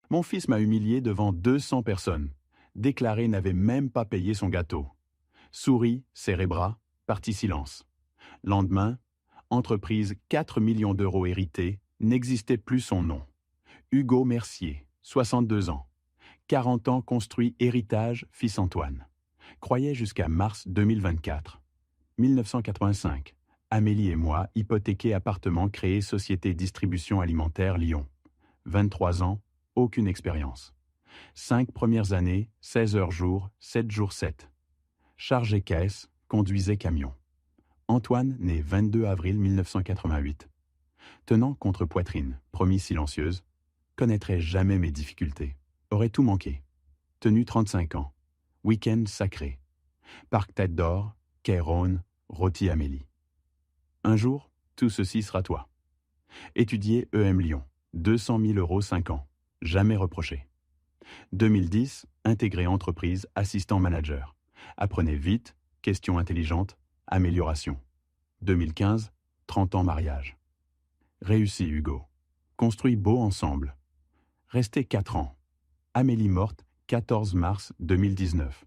Mon fils m'a humilié devant 200 personnes. Déclaré n'avait même pas payé son gâteau. Souris, serré bras, parti silence. Lendemain, entreprise 4 millions d'euros héritée, n'existait plus son nom. Hugo Mercier, 62 ans. 40 ans construit héritage, fils Antoine. Croyait jusqu'à mars 2024. 1985. Amélie et moi, hypothéqués appartement créé société distribution alimentaire Lyon. 23 ans, aucune expérience. 5 premières années, 16 heures jour, 7 jours 7. Chargé caisse, conduisait camion. Antoine, né 22 avril 1988. Tenant contre poitrine, promis silencieuse, connaîtrait jamais mes difficultés. Aurait tout manqué. Tenu 35 ans. Week-end sacré. Parc Tête d'Or, quai Rhône, rôti Amélie. Un jour, tout ceci sera toi. Étudier EM Lyon. 200 000 euros 5 ans. Jamais reproché. 2010, intégré entreprise, assistant manager. Apprenez vite, questions intelligentes, amélioration. 2015, 30 ans mariage. Réussi Hugo. Construit beau ensemble. Resté 4 ans. Amélie morte, 14 mars 2019.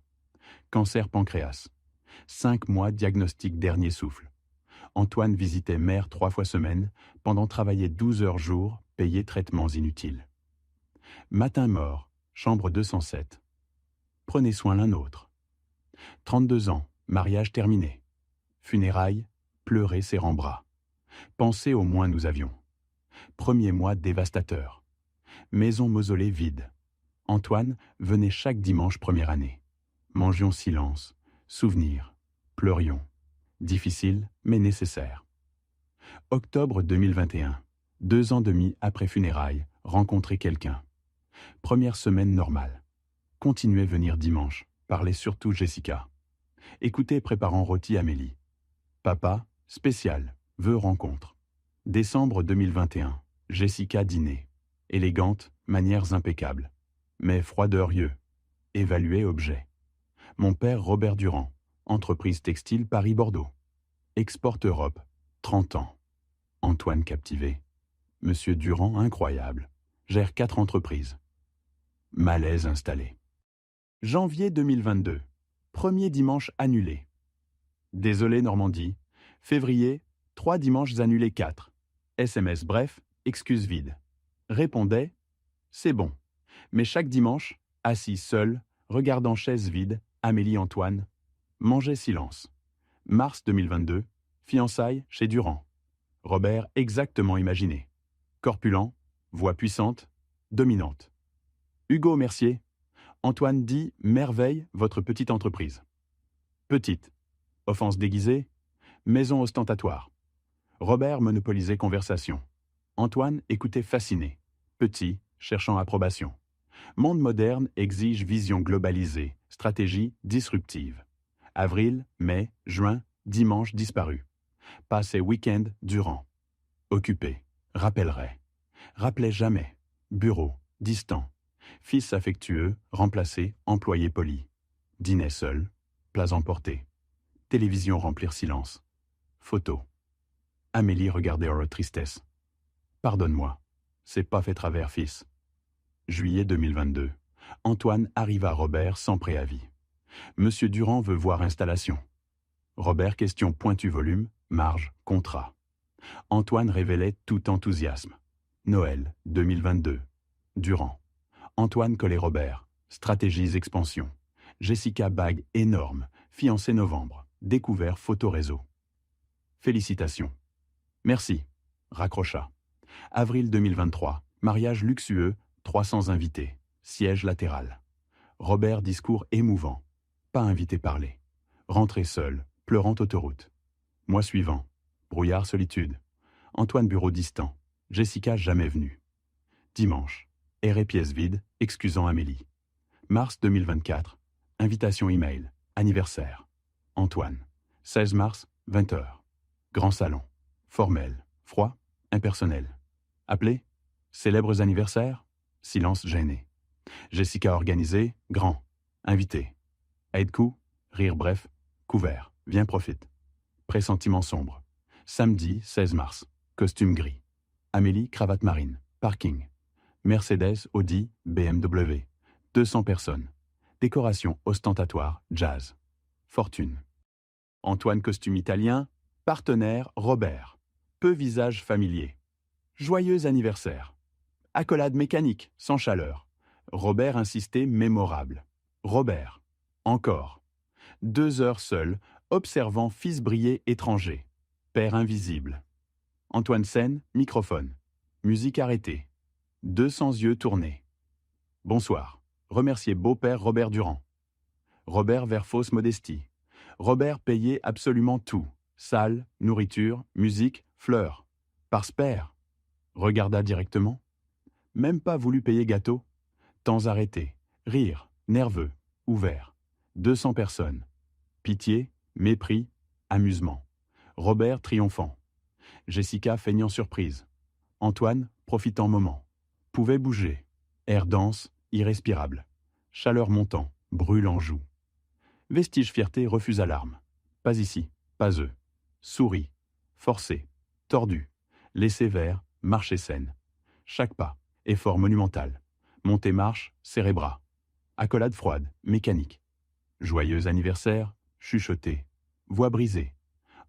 Cancer pancréas. 5 mois diagnostic dernier souffle. Antoine visitait mère 3 fois semaine, pendant travailler 12 heures jour, payé traitements inutiles. Matin mort, chambre 207. Prenez soin l'un autre. 32 ans, mariage terminé. Funérailles, pleurer serrant bras. Pensez au moins nous avions. Premier mois dévastateur. Maison mausolée vide. Antoine venait chaque dimanche première année. Mangions silence, souvenirs, pleurions. Difficile, mais nécessaire. Octobre 2021. 2 ans et demi après funérailles, rencontrer quelqu'un. Première semaine normale. Continuez venir dimanche, parlez surtout Jessica. Écoutez préparant rôti Amélie. Papa, spécial, vœux rencontre. Décembre 2021. Jessica dîner. Élégante, manières impeccables. Mais froideur-yeux. Évaluer objet. Mon père Robert Durand. Entreprise textile Paris-Bordeaux. Exporte Europe. 30 ans. Antoine captivé. Monsieur Durand incroyable. Gère 4 entreprises. Malaise installé. Janvier 2022. Premier dimanche annulé. Désolé Normandie. Février, 3 dimanches annulés 4. SMS bref, excuse vide. Répondait, c'est bon. Mais chaque dimanche, assis seul, regardant chaise vide, Amélie Antoine, mangeait silence. Mars 2022, fiançailles chez Durand. Robert exactement imaginé. Corpulent, voix puissante, dominante. Hugo Mercier. Antoine dit merveille votre petite entreprise. Petite. Offense déguisée. Maison ostentatoire. Robert monopolisait conversation. Antoine écoutait fasciné. Petit, cherchant approbation. Monde moderne exige vision globalisée, stratégie disruptive. Avril, mai, juin, dimanche disparu. Passé week-end durant. Occupé. Rappellerait. Rappelait jamais. Bureau. Distant. Fils affectueux, remplacé, employé poli. Dîner seul. Plats emportés. Télévision remplir silence. Photo. Amélie regardait hors tristesse. Pardonne-moi. C'est pas fait travers, fils. Juillet 2022. Antoine arrive à Robert sans préavis. Monsieur Durand veut voir installation. Robert question pointu volume, marge, contrat. Antoine révélait tout enthousiasme. Noël 2022. Durand. Antoine collait Robert. Stratégies expansion. Jessica bague énorme. Fiancé novembre. Découvert photo réseau. Félicitations. Merci. Raccrocha. Avril 2023. Mariage luxueux. 300 invités. Siège latéral. Robert discours émouvant. Pas invité parler. Rentré seul. Pleurant autoroute. Mois suivant. Brouillard solitude. Antoine bureau distant. Jessica jamais venue. Dimanche. Air et pièce vide, excusant Amélie. Mars 2024. Invitation email. Anniversaire. Antoine. 16 mars, 20h. Grand salon. Formel. Froid. Impersonnel. Appelé. Célèbres anniversaires. Silence gêné. Jessica organisée. Grand. Invité. Aide-coup. Rire bref. Couvert. Viens profite. Pressentiment sombre. Samedi 16 mars. Costume gris. Amélie cravate marine. Parking. Mercedes, Audi, BMW. 200 personnes. Décoration ostentatoire, jazz. Fortune. Antoine costume italien, partenaire Robert. Peu visage familier. Joyeux anniversaire. Accolade mécanique, sans chaleur. Robert insisté, mémorable. Robert. Encore. 2 heures seul, observant fils briller étranger. Père invisible. Antoine scène, microphone. Musique arrêtée. 200 yeux tournés. Bonsoir. Remercier beau-père Robert Durand. Robert vers fausse modestie. Robert payait absolument tout. Salle, nourriture, musique, fleurs. Par spare. Regarda directement. Même pas voulu payer gâteau. Temps arrêté. Rire, nerveux, ouvert. 200 personnes. Pitié, mépris, amusement. Robert triomphant. Jessica feignant surprise. Antoine profitant moment. Pouvait bouger. Air dense, irrespirable. Chaleur montant, brûle en joue. Vestige fierté refuse alarme. Pas ici, pas eux. Souris. Forcé. Tordu. Laissé vert, marcher saine. Chaque pas, effort monumental. Montée marche, serré bras. Accolade froide, mécanique. Joyeux anniversaire, chuchoté. Voix brisée.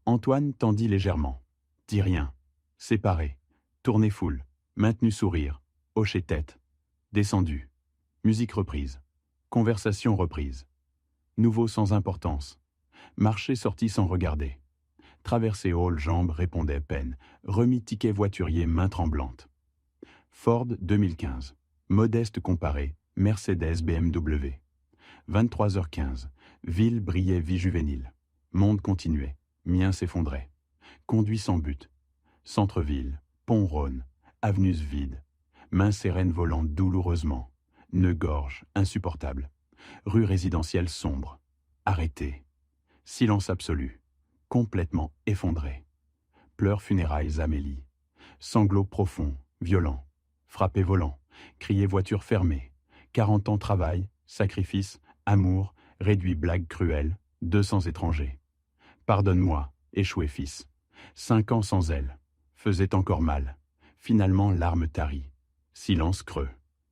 Antoine tendit légèrement. Dit rien. Séparé. Tourné foule. Maintenu sourire. Hoché tête. Descendu. Musique reprise. Conversation reprise. Nouveau sans importance. Marché sorti sans regarder. Traversé hall, jambes, répondait peine. Remis ticket voiturier, main tremblante. Ford 2015. Modeste comparé. Mercedes BMW. 23h15. Ville brillait vie juvénile. Monde continuait. Mien s'effondrait. Conduit sans but. Centre-ville. Pont Rhône. Avenues vides. Main sereine volant douloureusement. Nœud gorge, insupportable. Rue résidentielle sombre. Arrêté. Silence absolu. Complètement effondré. Pleurs funérailles Amélie. Sanglots profonds, violents. Frappé volant. Crier voiture fermée. 40 ans travail, sacrifice, amour, réduit blague cruelle, 200 étrangers. Pardonne-moi, échoué fils. 5 ans sans elle. Faisait encore mal. Finalement larmes taries. Silence creux.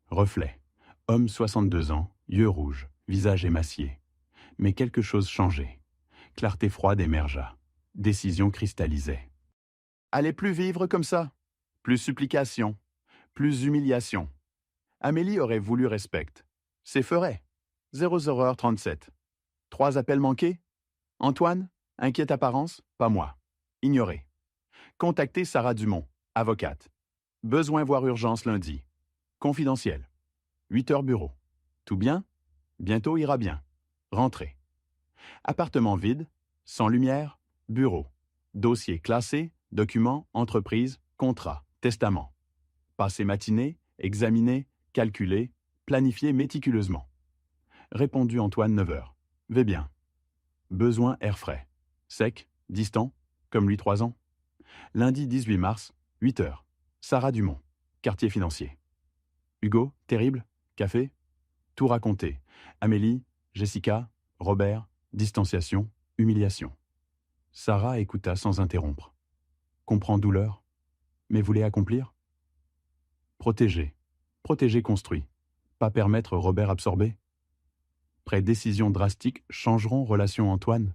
Reflet. Homme 62 ans, yeux rouges, visage émacié. Mais quelque chose changeait. Clarté froide émergea. Décision cristallisait. Allez plus vivre comme ça. Plus supplication. Plus humiliation. Amélie aurait voulu respect. C'est ferait. 00h37. 3 appels manqués. Antoine, inquiète apparence, pas moi. Ignoré. Contacter Sarah Dumont, avocate. Besoin voir urgence lundi. Confidentiel. 8h bureau. Tout bien? Bientôt ira bien. Rentrée. Appartement vide, sans lumière, bureau. Dossier classé, documents, entreprise, contrat, testament. Passé matinée, examiné, calculé, planifié méticuleusement. Répondu Antoine 9h. Vais bien. Besoin air frais. Sec, distant, comme lui 3 ans. Lundi 18 mars, 8h. Sarah Dumont, quartier financier. Hugo, terrible, café. Tout raconté. Amélie, Jessica, Robert, distanciation, humiliation. Sarah écouta sans interrompre. Comprend douleur, mais voulait accomplir. Protéger. Protéger construit. Pas permettre Robert absorbé. Près décisions drastiques changeront relation Antoine.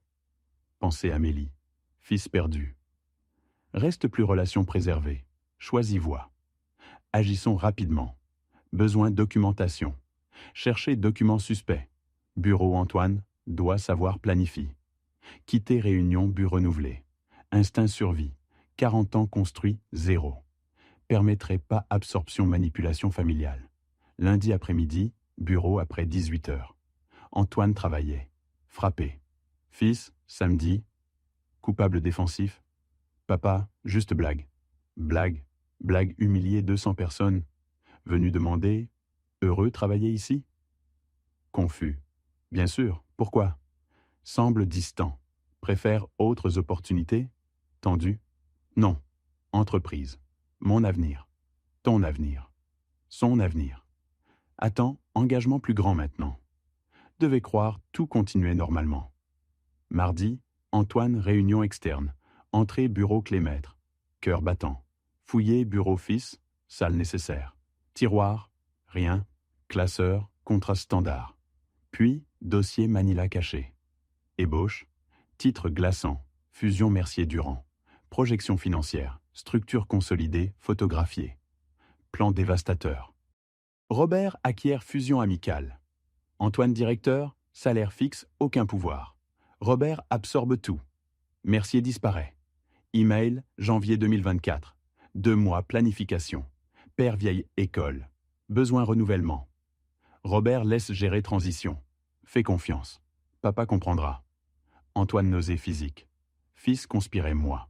Pensait Amélie. Fils perdu. Reste plus relation préservée. Choisis voie. Agissons rapidement. Besoin documentation. Chercher documents suspects. Bureau Antoine doit savoir planifie. Quitter réunion but renouvelé. Instinct survie. 40 ans construit 0. Permettrait pas absorption manipulation familiale. Lundi après-midi, bureau après 18h. Antoine travaillait. Frappé. Fils, samedi. Coupable défensif. Papa, juste blague. Blague. Blague humiliée 200 personnes. Venu demander. Heureux travailler ici? Confus. Bien sûr, pourquoi? Semble distant. Préfère autres opportunités? Tendu? Non. Entreprise. Mon avenir. Ton avenir. Son avenir. Attends, engagement plus grand maintenant. Devait croire tout continuait normalement. Mardi, Antoine, réunion externe. Entrée bureau Clémaître. Cœur battant. Fouillé bureau fils, salle nécessaire. Tiroir, rien. Classeur, contrat standard. Puis, dossier Manila caché. Ébauche, titre glaçant, fusion Mercier-Durand. Projection financière, structure consolidée, photographiée. Plan dévastateur. Robert acquiert fusion amicale. Antoine directeur, salaire fixe, aucun pouvoir. Robert absorbe tout. Mercier disparaît. Email, janvier 2024. 2 mois, planification. Père vieille école. Besoin renouvellement. Robert laisse gérer transition. Fais confiance. Papa comprendra. Antoine nausée physique. Fils conspirait moi.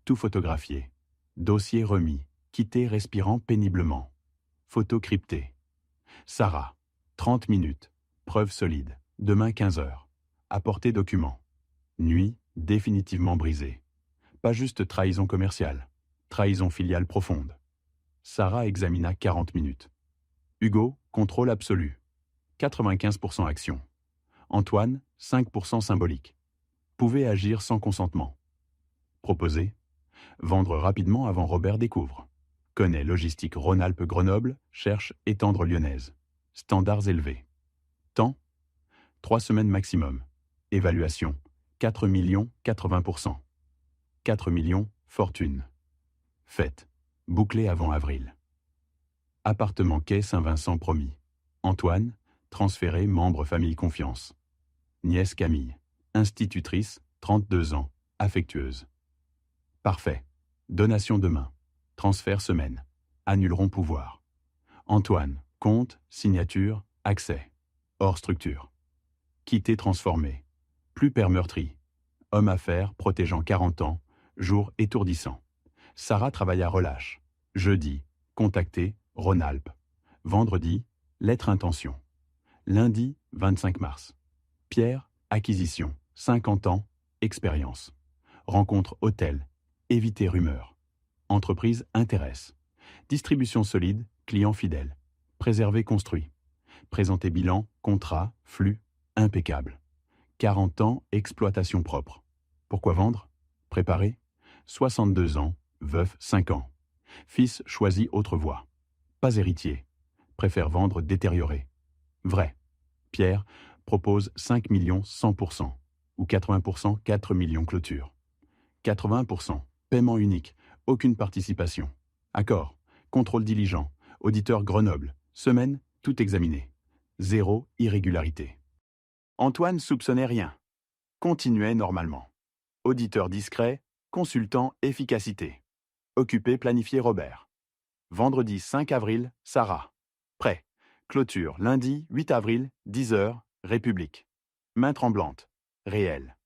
Tout photographié. Dossier remis. Quitté respirant péniblement. Photo cryptée. Sarah. 30 minutes. Preuve solide. Demain 15 heures. Apporter document. Nuit, définitivement brisée. Pas juste trahison commerciale. Trahison filiale profonde. Sarah examina 40 minutes. Hugo, contrôle absolu. 95% action. Antoine, 5% symbolique. Pouvait agir sans consentement. Proposer. Vendre rapidement avant Robert découvre. Connaît logistique Rhône-Alpes-Grenoble, cherche étendre lyonnaise. Standards élevés. Temps. 3 semaines maximum. Évaluation. 4 millions, 80%. 4 millions, fortune. Fête. Bouclé avant avril. Appartement quai Saint-Vincent promis. Antoine, transféré membre famille confiance. Nièce Camille, institutrice, 32 ans, affectueuse. Parfait. Donation demain. Transfert semaine. Annuleront pouvoir. Antoine, compte, signature, accès. Hors structure. Quitté transformé. Plus père meurtri. Homme affaires protégeant 40 ans, jour étourdissant. Sarah travaille à relâche. Jeudi, contacté, Rhône-Alpes. Vendredi, lettre intention. Lundi, 25 mars. Pierre, acquisition, 50 ans, expérience. Rencontre hôtel, éviter rumeurs. Entreprise intéresse. Distribution solide, client fidèle. Préserver construit. Présenter bilan, contrat, flux, impeccable. 40 ans, exploitation propre. Pourquoi vendre? Préparer. 62 ans, veuf 5 ans. Fils choisit autre voie. Pas héritier. Préfère vendre détérioré. Vrai. Pierre propose 5 millions 100%. Ou 80%, 4 millions clôture. 80%, paiement unique, aucune participation. Accord, contrôle diligent, auditeur Grenoble, semaine, tout examiné. 0 irrégularité. Antoine soupçonnait rien. Continuait normalement. Auditeur discret, consultant efficacité. Occupé planifié Robert. Vendredi 5 avril, Sarah. Prêt. Clôture lundi 8 avril, 10 heures, République. Main tremblante. Réel.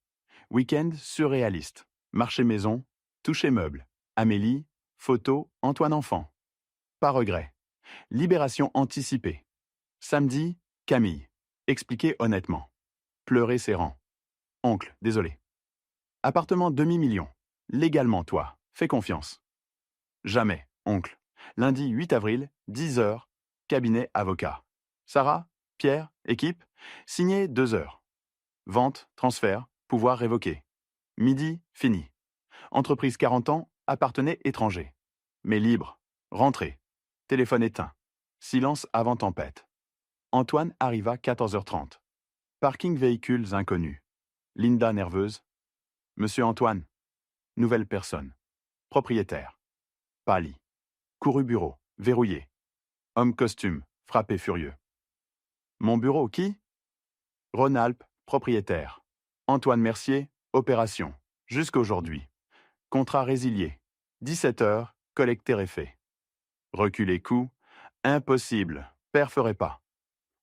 Week-end surréaliste. Marché maison. Toucher meuble. Amélie. Photo Antoine enfant. Pas regret. Libération anticipée. Samedi, Camille. Expliquer honnêtement. Pleurer serrant. Oncle, désolé. Appartement demi-million. Légalement, toi. Fais confiance. Jamais, oncle. Lundi 8 avril, 10 heures, cabinet avocat. Sarah, Pierre, équipe, signé 2 heures. Vente, transfert, pouvoir révoqué. Midi, fini. Entreprise 40 ans, appartenait étranger. Mais libre. Rentrée. Téléphone éteint. Silence avant tempête. Antoine arriva 14h30. Parking véhicules inconnus. Linda nerveuse. Monsieur Antoine. Nouvelle personne. Propriétaire. Pâli. Couru bureau. Verrouillé. Homme costume. Frappé furieux. Mon bureau, qui? Rhône-Alpes, propriétaire. Antoine Mercier, opération. Jusqu'aujourd'hui. Contrat résilié. 17 heures, collecté et fait. Reculer coût. Impossible. Père ferait pas.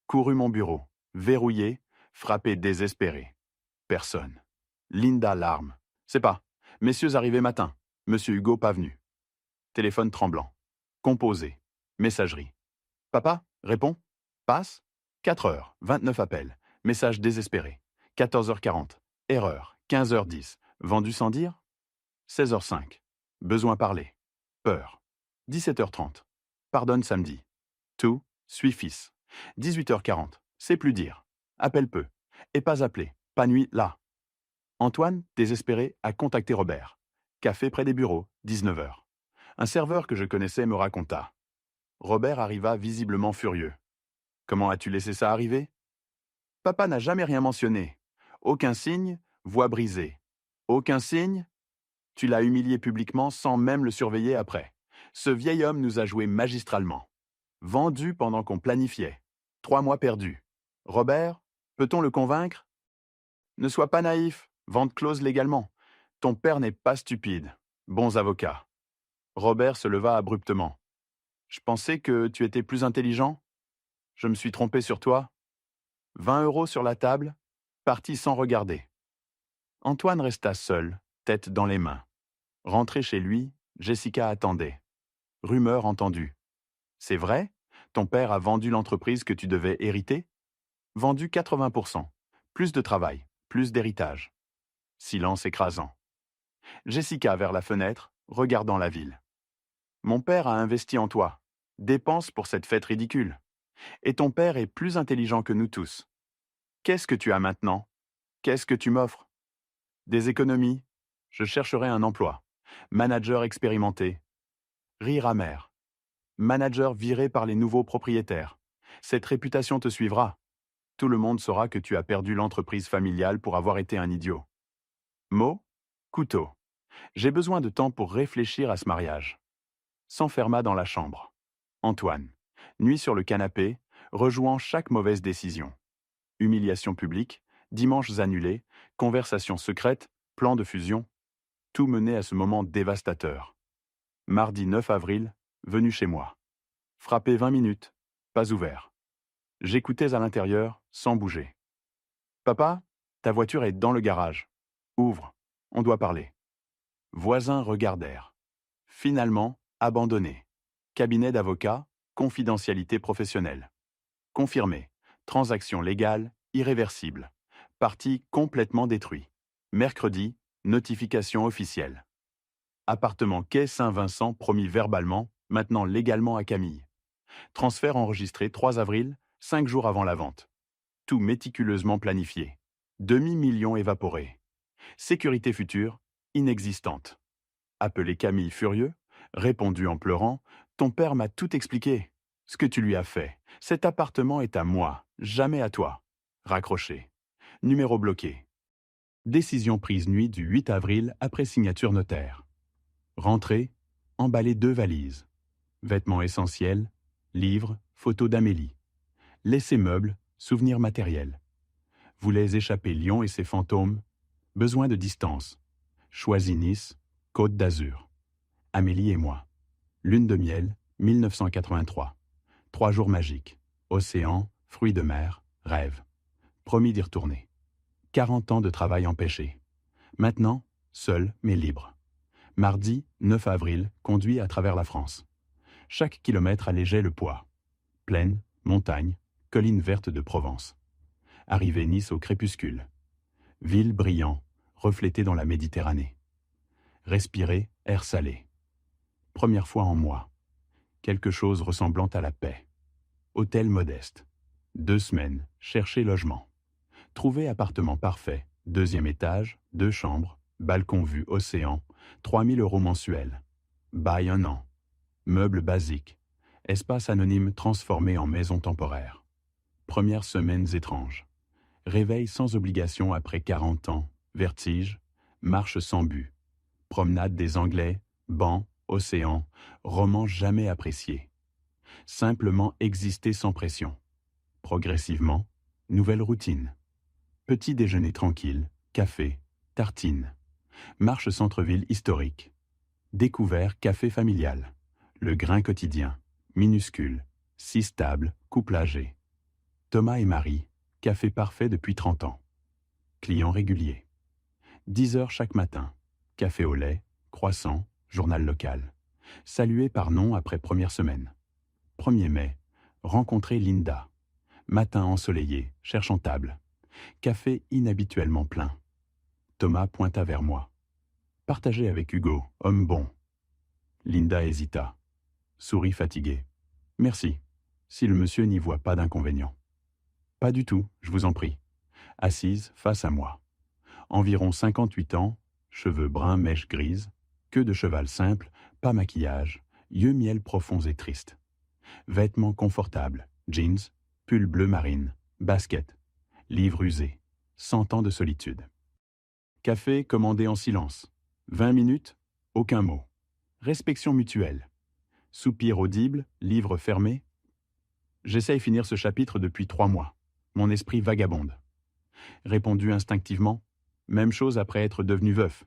Couru mon bureau. Verrouillé. Frappé désespéré. Personne. Linda larme. C'est pas. Messieurs arrivés matin. Monsieur Hugo pas venu. Téléphone tremblant. Composé. Messagerie. Papa, réponds. Passe. 4 heures, 29 appels. Message désespéré. 14h40. Erreur. 15h10. Vendu sans dire? 16h05. Besoin parler. Peur. 17h30. Pardonne samedi. Tout. Suis fils. 18h40. C'est plus dire. Appelle peu. Et pas appeler. Pas nuit là. Antoine, désespéré, a contacté Robert. Café près des bureaux. 19h. Un serveur que je connaissais me raconta. Robert arriva visiblement furieux. Comment as-tu laissé ça arriver? Papa n'a jamais rien mentionné. Aucun signe, voix brisée. Aucun signe? Tu l'as humilié publiquement sans même le surveiller après. Ce vieil homme nous a joué magistralement. Vendu pendant qu'on planifiait. 3 mois perdus. Robert, peut-on le convaincre? Ne sois pas naïf, vente close légalement. Ton père n'est pas stupide. Bons avocats. Robert se leva abruptement. Je pensais que tu étais plus intelligent. Je me suis trompé sur toi. 20 € sur la table, parti sans regarder. Antoine resta seul, tête dans les mains. Rentré chez lui, Jessica attendait. Rumeur entendue. C'est vrai? Ton père a vendu l'entreprise que tu devais hériter? Vendu 80%. Plus de travail, plus d'héritage. Silence écrasant. Jessica vers la fenêtre, regardant la ville. Mon père a investi en toi. Dépense pour cette fête ridicule. Et ton père est plus intelligent que nous tous. Qu'est-ce que tu as maintenant? Qu'est-ce que tu m'offres? Des économies. Je chercherai un emploi. Manager expérimenté. Rire amer. Manager viré par les nouveaux propriétaires. Cette réputation te suivra. Tout le monde saura que tu as perdu l'entreprise familiale pour avoir été un idiot. Mot, couteau. J'ai besoin de temps pour réfléchir à ce mariage. S'enferma dans la chambre. Antoine. Nuit sur le canapé, rejouant chaque mauvaise décision. Humiliation publique, dimanches annulés, conversations secrètes, plan de fusion. Tout menait à ce moment dévastateur. Mardi 9 avril, venu chez moi. Frappé 20 minutes, pas ouvert. J'écoutais à l'intérieur, sans bouger. Papa, ta voiture est dans le garage. Ouvre, on doit parler. Voisins regardèrent. Finalement, abandonné. Cabinet d'avocat, confidentialité professionnelle. Confirmé. Transaction légale, irréversible. Parti complètement détruit. Mercredi, notification officielle. Appartement quai Saint-Vincent promis verbalement, maintenant légalement à Camille. Transfert enregistré 3 avril, 5 jours avant la vente. Tout méticuleusement planifié. Demi-million évaporé. Sécurité future, inexistante. Appelé Camille furieux, répondu en pleurant, ton père m'a tout expliqué. Ce que tu lui as fait. Cet appartement est à moi, jamais à toi. Raccroché. Numéro bloqué. Décision prise nuit du 8 avril après signature notaire. Rentrée, emballer 2 valises. Vêtements essentiels, livres, photos d'Amélie. Laisser meubles, souvenirs matériels. Voulais échapper Lyon et ses fantômes. Besoin de distance. Choisi Nice, Côte d'Azur. Amélie et moi. Lune de miel, 1983. 3 jours magiques. Océan, fruits de mer, rêve. Promis d'y retourner. 40 ans de travail empêché. Maintenant, seul mais libre. Mardi, 9 avril, conduit à travers la France. Chaque kilomètre allégeait le poids. Plaine, montagne, colline verte de Provence. Arrivée Nice au crépuscule. Ville brillant, reflétée dans la Méditerranée. Respirer, air salé. Première fois en moi. Quelque chose ressemblant à la paix. Hôtel modeste. 2 semaines, chercher logement. Trouver appartement parfait, 2e étage, 2 chambres, balcon vue océan, 3 000 € mensuels. Bail 1 an. Meubles basiques. Espace anonyme transformé en maison temporaire. Premières semaines étranges. Réveil sans obligation après 40 ans. Vertige. Marche sans but. Promenade des Anglais. Banc. Océan. Roman jamais apprécié. Simplement exister sans pression. Progressivement, nouvelle routine. Petit déjeuner tranquille, café, tartine. Marche centre-ville historique. Découvert café familial. Le grain quotidien, minuscule. 6 tables, couple âgé. Thomas et Marie, café parfait depuis 30 ans. Client régulier. 10 heures chaque matin. Café au lait, croissant, journal local. Salué par nom après première semaine. 1er mai, rencontrer Linda. Matin ensoleillé, cherchant table. Café inhabituellement plein. Thomas pointa vers moi. Partagé avec Hugo, homme bon. Linda hésita. Sourit fatiguée. Merci, si le monsieur n'y voit pas d'inconvénient. Pas du tout, je vous en prie. Assise face à moi. Environ 58 ans, cheveux bruns, mèche grise, queue de cheval simple, pas maquillage, yeux miel profonds et tristes. Vêtements confortables, jeans, pull bleu marine, basket, livre usé, 100 ans de solitude. Café commandé en silence. 20 minutes, aucun mot. Respectation mutuelle. Soupir audible, livre fermé. J'essaye finir ce chapitre depuis 3 mois. Mon esprit vagabonde. Répondu instinctivement. Même chose après être devenu veuf.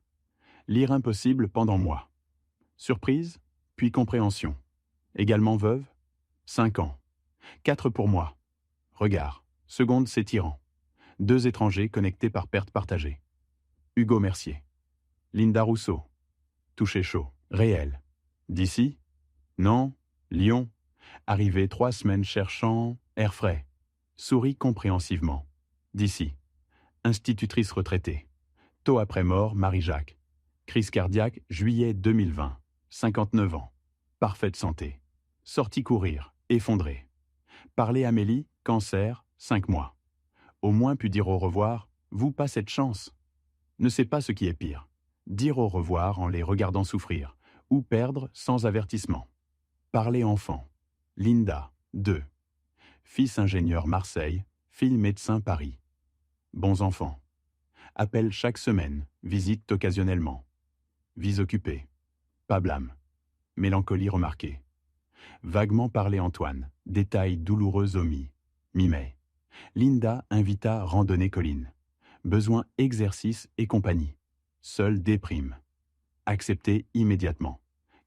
Lire impossible pendant mois. Surprise, puis compréhension. Également veuve. 5 ans. 4 pour moi. Regard. Seconde s'étirant. 2 étrangers connectés par perte partagée. Hugo Mercier. Linda Rousseau. Toucher chaud. Réel. D'ici? Non. Lyon. Arrivé 3 semaines cherchant air frais. Souris compréhensivement. D'ici. Institutrice retraitée. Tôt après mort, Marie-Jacques. Crise cardiaque, juillet 2020. 59 ans. Parfaite santé. Sortie courir, effondrée. Parler Amélie, cancer, 5 mois. Au moins pu dire au revoir, vous pas cette chance. Ne sais pas ce qui est pire. Dire au revoir en les regardant souffrir, ou perdre sans avertissement. Parler enfant. Linda, 2. Fils ingénieur Marseille, fille médecin Paris. Bons enfants. Appel chaque semaine, visite occasionnellement. Vie occupée. Pas blâme. Mélancolie remarquée. Vaguement parlé Antoine, détails douloureux omis. Mi-mai. Linda invita randonnée colline. Besoin exercice et compagnie. Seule déprime. Accepter immédiatement.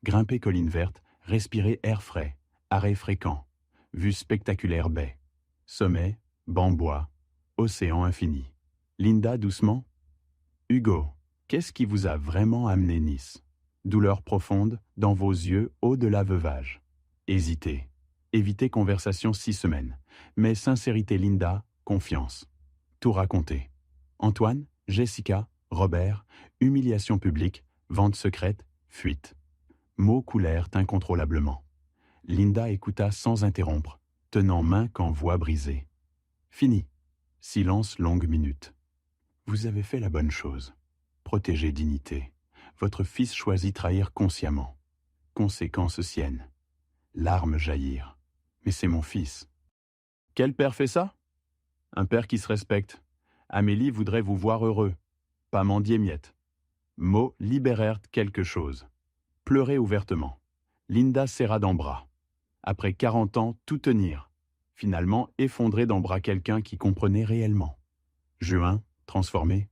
Grimper colline verte, respirer air frais. Arrêt fréquent. Vue spectaculaire baie. Sommet, banc bois. Océan infini. Linda doucement. Hugo, qu'est-ce qui vous a vraiment amené Nice? Douleur profonde, dans vos yeux, au-delà veuvage. Hésiter. Éviter conversation 6 semaines. Mais sincérité Linda, confiance. Tout raconter. Antoine, Jessica, Robert, humiliation publique, vente secrète, fuite. Mots coulèrent incontrôlablement. Linda écouta sans interrompre, tenant main qu'en voix brisée. Fini. Silence longue minute. Vous avez fait la bonne chose. Protégez dignité. Votre fils choisit trahir consciemment. Conséquence sienne. Larmes jaillirent. Mais c'est mon fils. Quel père fait ça? Un père qui se respecte. Amélie voudrait vous voir heureux. Pas mendier miette. Mots libérèrent quelque chose. Pleurez ouvertement. Linda serra dans bras. Après 40 ans, tout tenir. Finalement, effondré dans bras quelqu'un qui comprenait réellement. Juin, transformé.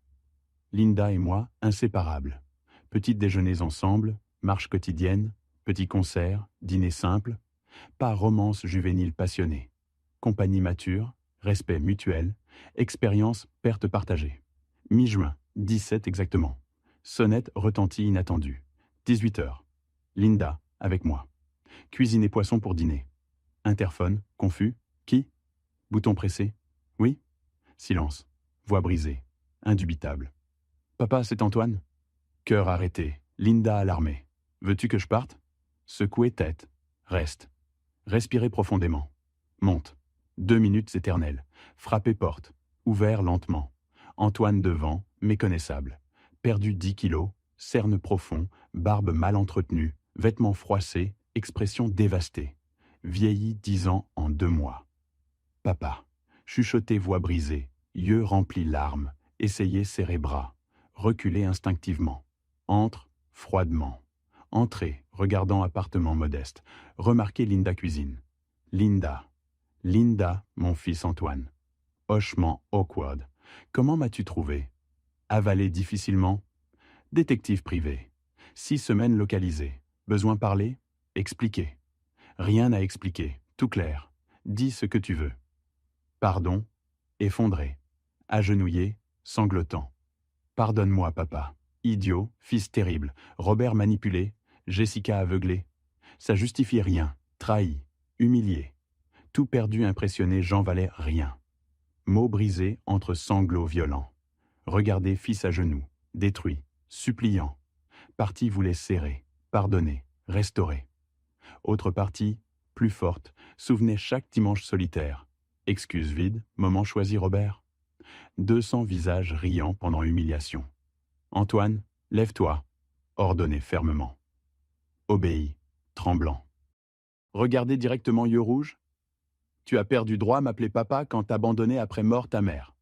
Linda et moi, inséparables. Petits déjeuners ensemble, marche quotidienne, petits concerts, dîner simple. Pas romance juvénile passionnée. Compagnie mature, respect mutuel, expérience perte partagée. Mi-juin, 17 exactement. Sonnette retentit inattendue. 18 heures. Linda, avec moi. Cuisine et poisson pour dîner. Interphone, confus. Qui? Bouton pressé. Oui? Silence. Voix brisée. Indubitable. Papa, c'est Antoine? Cœur arrêté. Linda alarmée. Veux-tu que je parte? Secouer tête. Reste. Respirer profondément. Monte. 2 minutes éternelles. Frapper porte. Ouvert lentement. Antoine devant, méconnaissable. Perdu 10 kilos. Cerne profond. Barbe mal entretenue. Vêtements froissés. Expression dévastée. Vieilli 10 ans en 2 mois. Papa. Chuchoté voix brisée. Yeux remplis larmes. Essayer serrer bras. Reculer instinctivement. Entre, froidement. Entrer, regardant appartement modeste. Remarquer Linda cuisine. Linda. Linda, mon fils Antoine. Hochement awkward. Comment m'as-tu trouvé? Avalé difficilement. Détective privé. 6 semaines localisées. Besoin parler? Expliquer. Rien à expliquer. Tout clair. Dis ce que tu veux. Pardon. Effondré. Agenouillé. Sanglotant. Pardonne-moi, papa. Idiot, fils terrible. Robert manipulé. Jessica aveuglée. Ça justifie rien. Trahi. Humilié. Tout perdu, impressionné, Jean valait rien. Mots brisés entre sanglots violents. Regardez fils à genoux. Détruit. Suppliant. Partie voulait serrer. Pardonner. Restaurer. Autre partie, plus forte, souvenait chaque dimanche solitaire. Excuse vide, moment choisi Robert. 200 visages riant pendant humiliation. Antoine, lève-toi. Ordonné fermement. Obéis, tremblant. Regarder directement yeux rouges? Tu as perdu droit à m'appeler papa quand t'abandonnais après mort ta mère.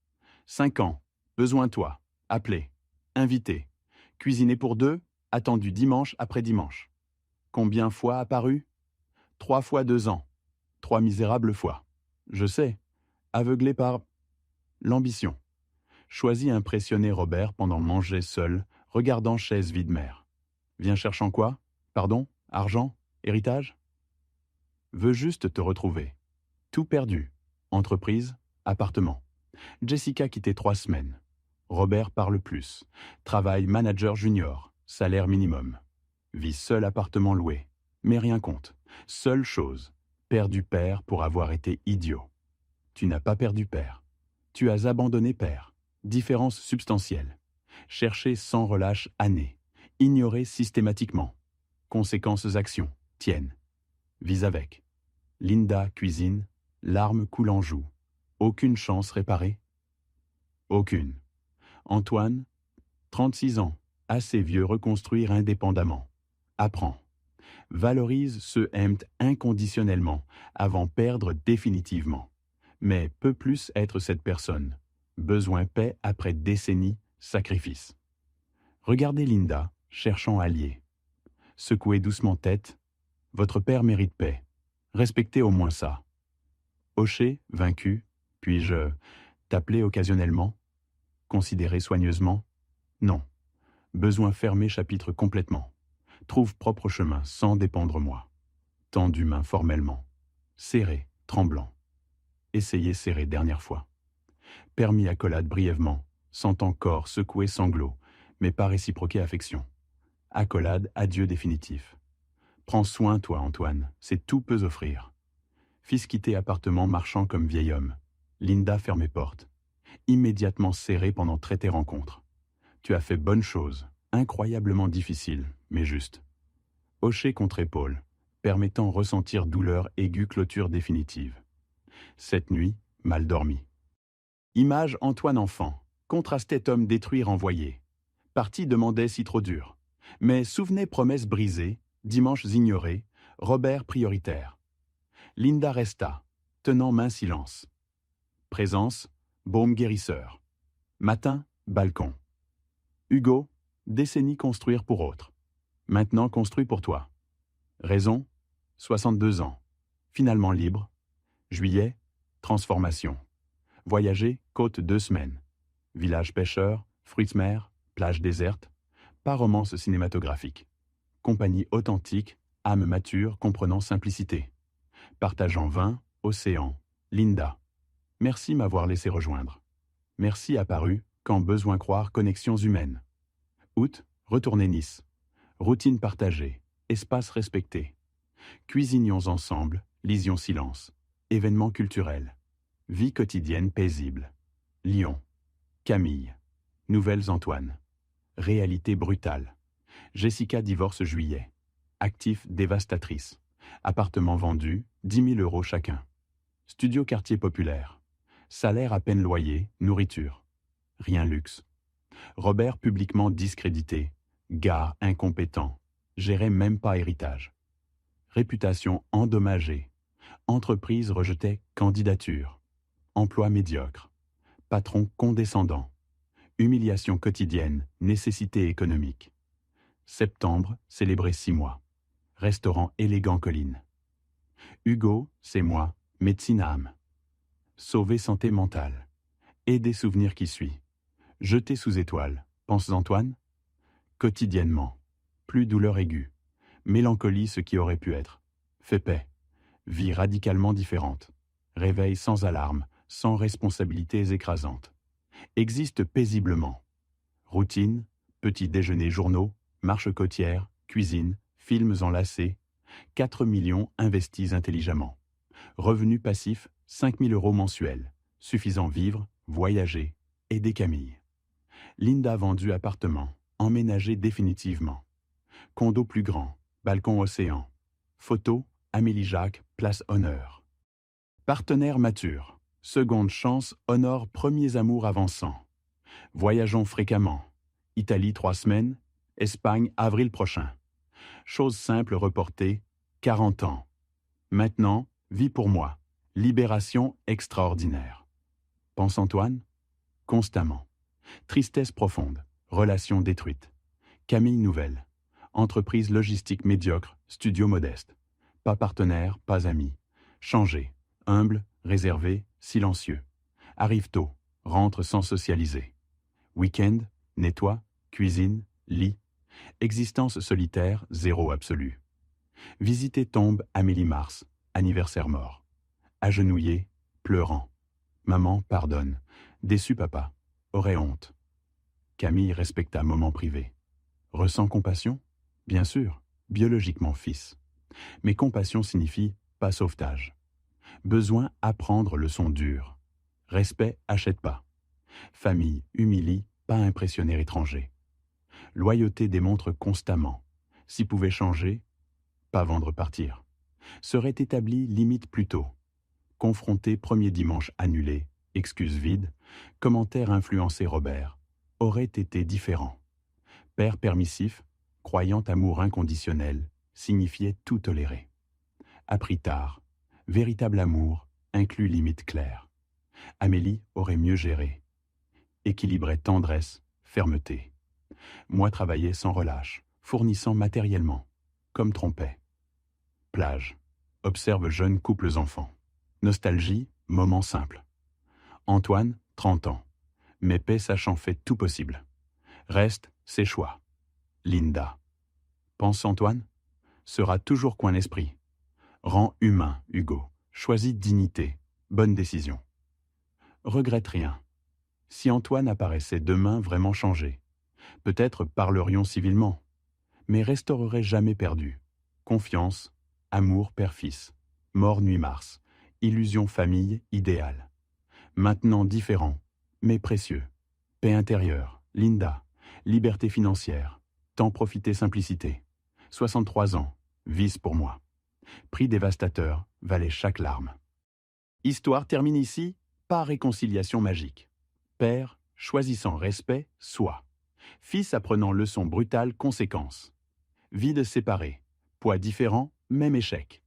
5 ans. Besoin de toi. Appelé. Invité. Cuisiner pour deux, attendu dimanche après dimanche. Combien fois apparu? 3 fois 2 ans. 3 misérables fois. Je sais. Aveuglé par l'ambition. Choisis impressionner Robert pendant manger seul, regardant chaise vide mère. Viens cherchant quoi? Pardon? Argent? Héritage? Veux juste te retrouver. Tout perdu. Entreprise, appartement. Jessica quitté 3 semaines. Robert parle plus. Travail manager junior. Salaire minimum. Vie seul, appartement loué. Mais rien compte. Seule chose. Perdu père pour avoir été idiot. Tu n'as pas perdu père. Tu as abandonné père. Différence substantielle. Chercher sans relâche année. Ignorer systématiquement. Conséquences actions. Tiennent. Vis avec. Linda cuisine. Larmes coulent en joue. Aucune chance réparée? Aucune. Antoine, 36 ans, assez vieux reconstruire indépendamment. Apprends. Valorise ceux aiment inconditionnellement avant perdre définitivement. Mais peut plus être cette personne. Besoin paix après décennies, sacrifice. Regardez Linda, cherchant allié. Secouez doucement tête. Votre père mérite paix. Respectez au moins ça. Hocher, vaincu, puis-je t'appeler occasionnellement? Considérer soigneusement? Non. Besoin fermé chapitre complètement. Trouve propre chemin sans dépendre moi. Tendu main formellement. Serré, tremblant. Essayez serré dernière fois. Permis accolade brièvement, sentant corps secoué sanglots, mais pas réciproqué affection. Accolade, adieu définitif. Prends soin, toi, Antoine, c'est tout peut offrir. Fils quitté appartement marchant comme vieil homme. Linda fermée porte. Immédiatement serré pendant traité rencontre. Tu as fait bonne chose, incroyablement difficile, mais juste. Hocher contre épaule, permettant ressentir douleur aiguë clôture définitive. Cette nuit, mal dormi. Image Antoine enfant, contrastait homme détruit renvoyé. Parti demandait si trop dur. Mais souvenez promesses brisées, dimanches ignorés, Robert prioritaire. Linda resta, tenant main silence. Présence, baume guérisseur. Matin, balcon. Hugo, décennie construire pour autre. Maintenant construit pour toi. Raison, 62 ans. Finalement libre. Juillet, transformation. Voyager, côte 2 semaines. Village pêcheur, fruits de mer, plage déserte. Pas romance cinématographique. Compagnie authentique, âme mature comprenant simplicité. Partageant vin, océan, Linda. Merci m'avoir laissé rejoindre. Merci apparu, quand besoin croire connexions humaines. Août, retourner Nice. Routine partagée, espace respecté. Cuisinions ensemble, lisions silence. Événements culturels. Vie quotidienne paisible. Lyon. Camille. Nouvelles Antoine. Réalité brutale. Jessica divorce juillet. Actif dévastatrice. Appartement vendu, 10 000 € chacun. Studio quartier populaire. Salaire à peine loyer, nourriture. Rien luxe. Robert publiquement discrédité. Gars incompétent. Gérait même pas héritage. Réputation endommagée. Entreprise rejetait candidature. Emploi médiocre. Patron condescendant. Humiliation quotidienne, nécessité économique. Septembre, célébré 6 mois. Restaurant élégant colline. Hugo, c'est moi, médecine âme. Sauver santé mentale. Aider souvenir qui suit. Jeter sous étoile. Penses Antoine? Quotidiennement. Plus douleur aiguë. Mélancolie ce qui aurait pu être. Fait paix. Vie radicalement différente. Réveil sans alarme, sans responsabilités écrasantes. Existe paisiblement. Routine, petit déjeuner journaux, marche côtière, cuisine, films enlacés. 4 millions investis intelligemment. Revenu passif, 5 000 € mensuels. Suffisant vivre, voyager, aider Camille. Linda vendu appartement, emménagé définitivement. Condo plus grand, balcon océan. Photo, Amélie Jacques, place honneur. Partenaire mature, seconde chance, honore premiers amours avançants. Voyageons fréquemment. Italie 3 semaines, Espagne avril prochain. Chose simple reportée, 40 ans. Maintenant, vie pour moi. Libération extraordinaire. Pense Antoine? Constamment. Tristesse profonde. Relations détruites. Camille nouvelle. Entreprise logistique médiocre, studio modeste. Pas partenaire, pas ami. Changé. Humble, réservé, silencieux. Arrive tôt, rentre sans socialiser. Week-end, nettoie, cuisine, lit. Existence solitaire, zéro absolu. Visiter tombe Amélie Mars, anniversaire mort. Agenouillé, pleurant. Maman, pardonne. Déçu papa. Aurait honte. Camille respecta moment privé. Ressent compassion? Bien sûr, biologiquement fils. Mais compassion signifie pas sauvetage. Besoin apprendre leçon dure. Respect achète pas. Famille humilie, pas impressionner étranger. Loyauté démontre constamment. Si pouvait changer, pas vendre partir. Serait établi limite plus tôt. Confronté premier dimanche annulé, excuse vide, commentaire influencé Robert, aurait été différent. Père permissif, croyant amour inconditionnel, signifiait tout tolérer. Appris tard, véritable amour inclut limite claire. Amélie aurait mieux géré. Équilibrait tendresse, fermeté. Moi travaillais sans relâche, fournissant matériellement, comme trompait. Plage. Observe jeunes couples enfants. Nostalgie, moment simple. Antoine, 30 ans. Mais paix sachant fait tout possible. Reste, ses choix. Linda. Pense Antoine? Sera toujours coin d'esprit. Rend humain, Hugo. Choisit dignité. Bonne décision. Regrette rien. Si Antoine apparaissait demain vraiment changé, peut-être parlerions civilement, mais resterait jamais perdu. Confiance, amour père-fils, mort nuit Mars, illusion famille idéale. Maintenant différent, mais précieux. Paix intérieure, Linda, liberté financière, temps profité simplicité. 63 ans, vice pour moi. Prix dévastateur, valait chaque larme. Histoire termine ici, pas réconciliation magique. Père, choisissant respect, soi. Fils apprenant leçon brutale, conséquence. Vides séparés, poids différents, même échec.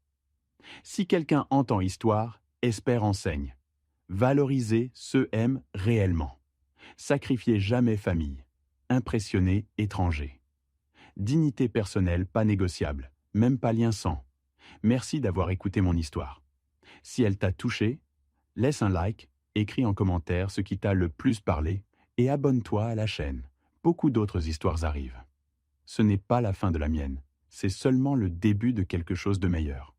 Si quelqu'un entend histoire, espère enseigne. Valoriser ceux aiment réellement. Sacrifier jamais famille. Impressionner étranger. Dignité personnelle pas négociable, même pas lien sang. Merci d'avoir écouté mon histoire. Si elle t'a touché, laisse un like, écris en commentaire ce qui t'a le plus parlé et abonne-toi à la chaîne. Beaucoup d'autres histoires arrivent. Ce n'est pas la fin de la mienne, c'est seulement le début de quelque chose de meilleur.